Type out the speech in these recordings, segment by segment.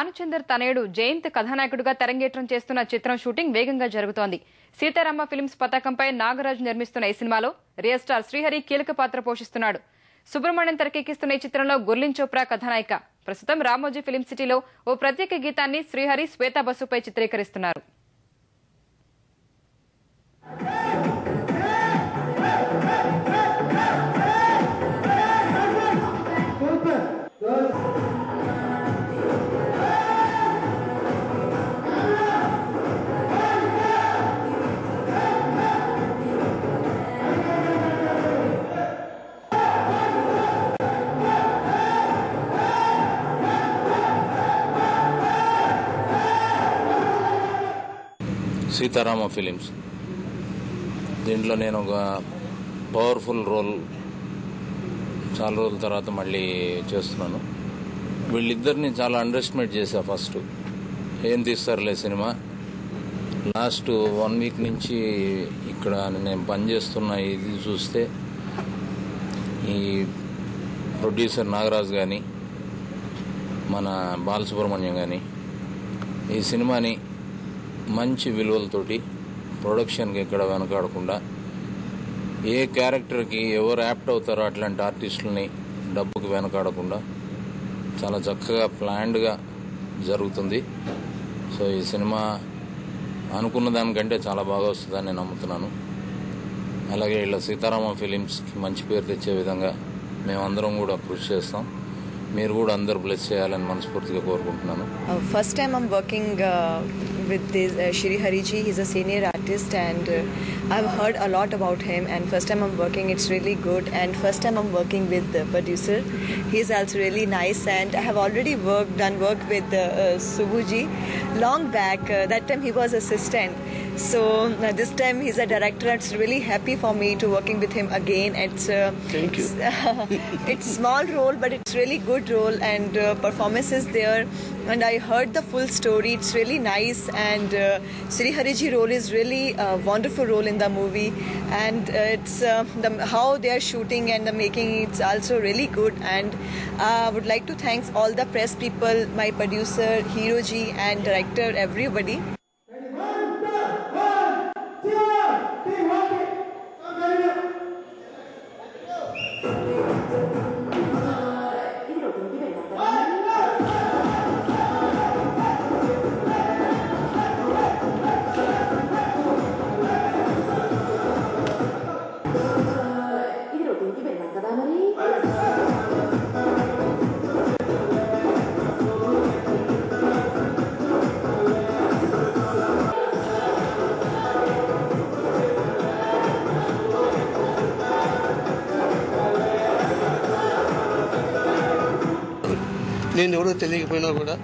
అనుచందర్ తనయుడు జయంత్ కథానాయకుడిగా తెరంగేట్రం చేస్తున్న చిత్రం షూటింగ్ వేగంగా జరుగుతోంది. సీతారామ ఫిల్మ్స్ పతాకంపై నాగరాజ్ నిర్మిస్తున్న ఈ సినిమాలో రియల్ స్టార్ శ్రీహరి కీలక పాత్ర పోషిస్తున్నాడు. సుబ్రహ్మణ్యం తెరకెక్కిస్తున్న ఈ చిత్రంలో గుర్లిన్ చోప్రా కథానాయిక. ప్రస్తుతం రామోజీ ఫిల్మ్ సిటీలో ఓ ప్రత్యేక గీతాన్ని శ్రీహరి శ్వేతా బసుపై చిత్రీకరిస్తున్నారు. సీతారామ ఫిలిమ్స్ దీంట్లో నేను ఒక పవర్ఫుల్ రోల్ చాలా రోజుల తర్వాత మళ్ళీ చేస్తున్నాను. వీళ్ళిద్దరిని చాలా అండర్ ఎస్టిమేట్ చేశా. ఫస్ట్ ఏం తీస్తారులే సినిమా, లాస్ట్ 1 వీక్ నుంచి ఇక్కడ నేను పనిచేస్తున్న ఇది చూస్తే ఈ ప్రొడ్యూసర్ నాగరాజ్ కానీ మన బాలసుబ్రహ్మణ్యం కానీ ఈ సినిమాని మంచి విలువలతోటి ప్రొడక్షన్కి ఎక్కడ వెనకాడకుండా ఏ క్యారెక్టర్కి ఎవరు యాప్ట్ అవుతారో అట్లాంటి ఆర్టిస్టులని డబ్బుకి వెనకాడకుండా చాలా చక్కగా ప్లాన్డ్గా జరుగుతుంది. సో ఈ సినిమా అనుకున్న దానికంటే చాలా బాగా వస్తుందని నేను నమ్ముతున్నాను. అలాగే ఇలా సీతారామ ఫిలిమ్స్కి మంచి పేరు తెచ్చే విధంగా మేమందరం కూడా కృషి చేస్తాం. మీరు కూడా అందరూ బ్లెస్ చేయాలని మనస్ఫూర్తిగా కోరుకుంటున్నాను. First time I'm working with this Shri Hariji. He's a senior artist and I've heard a lot about him, and first time I'm working, it's really good, and first time I'm working with the producer. He's also really nice, and I have already done work with Subhuji long back. That time he was assistant, so this time he's a director. It's really happy for me to working with him again. It's thank you. It's small role but it's really good role, and performance is there, and I heard the full story. It's really nice, and Shri Hariji role is really a wonderful role in the movie, and it's how they are shooting and the making, it's also really good. And I would like to thank all the press people, my producer, Hero ji, and director, everybody. నేను ఎవరో తెలియకపోయినా కూడా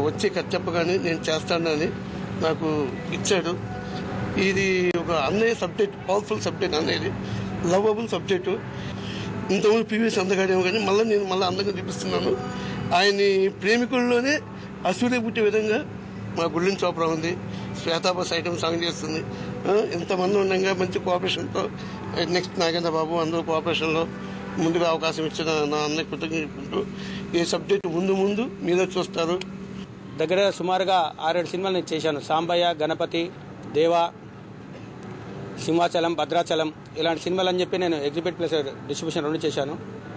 వచ్చి చెప్పగానే నేను చేస్తానని నాకు ఇచ్చాడు. ఇది ఒక అన్నయ్య సబ్జెక్ట్, పవర్ఫుల్ సబ్జెక్ట్, అన్నయ్యది లవబుల్ సబ్జెక్టు. ఇంతకుముందు పీవీఎస్ అందగాడేమో కానీ నేను అందంగా చూపిస్తున్నాను. ఆయన్ని ప్రేమికుల్లోనే అసూర్య పుట్టే విధంగా మా గుర్లిన్ చోప్రా ఉంది, శ్వేతా బస్ ఐటమ్ సాంగ్ చేస్తుంది. ఇంతమంది ఉండగా మంచి కోఆపరేషన్తో నెక్స్ట్ నాగేంద్ర బాబు అందరూ కోఆపరేషన్లో ముందుగా అవకాశం ఇచ్చిన నా అన్నయ్య కృతజ్ఞతలు. ఈ సబ్జెక్టు ముందు మీరే చూస్తారు. దగ్గర సుమారుగా 6-7 సినిమాలు నేను చేశాను. సాంబయ్య, గణపతి, దేవా, సింహాచలం, భద్రాచలం ఇలాంటి సినిమాలు అని చెప్పి నేను ఎగ్జిబిట్ ప్లస్ డిస్ట్రిబ్యూషన్ 2 చేశాను.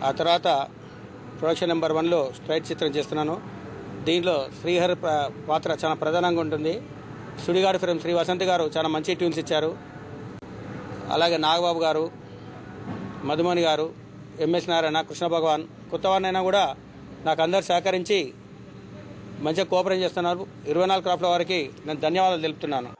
ఆ తర్వాత ప్రొడక్షన్ నెంబర్ 1లో స్ట్రైట్ చిత్రం చేస్తున్నాను. దీనిలో శ్రీహరి పాత్ర చాలా ప్రధానంగా ఉంటుంది. సుడిగాడు ఫిల్మ్ శ్రీ వసంత్ గారు చాలా మంచి ట్యూన్స్ ఇచ్చారు. అలాగే నాగబాబు గారు, మధుమణి గారు, ఎంఎస్ నారాయణ, కృష్ణ భగవాన్, కొత్తవారినైనా కూడా నాకు అందరు సహకరించి మంచిగా కోఆపరేట్ చేస్తున్నారు. 24 క్రాఫ్ట్ల వారికి నేను ధన్యవాదాలు తెలుపుతున్నాను.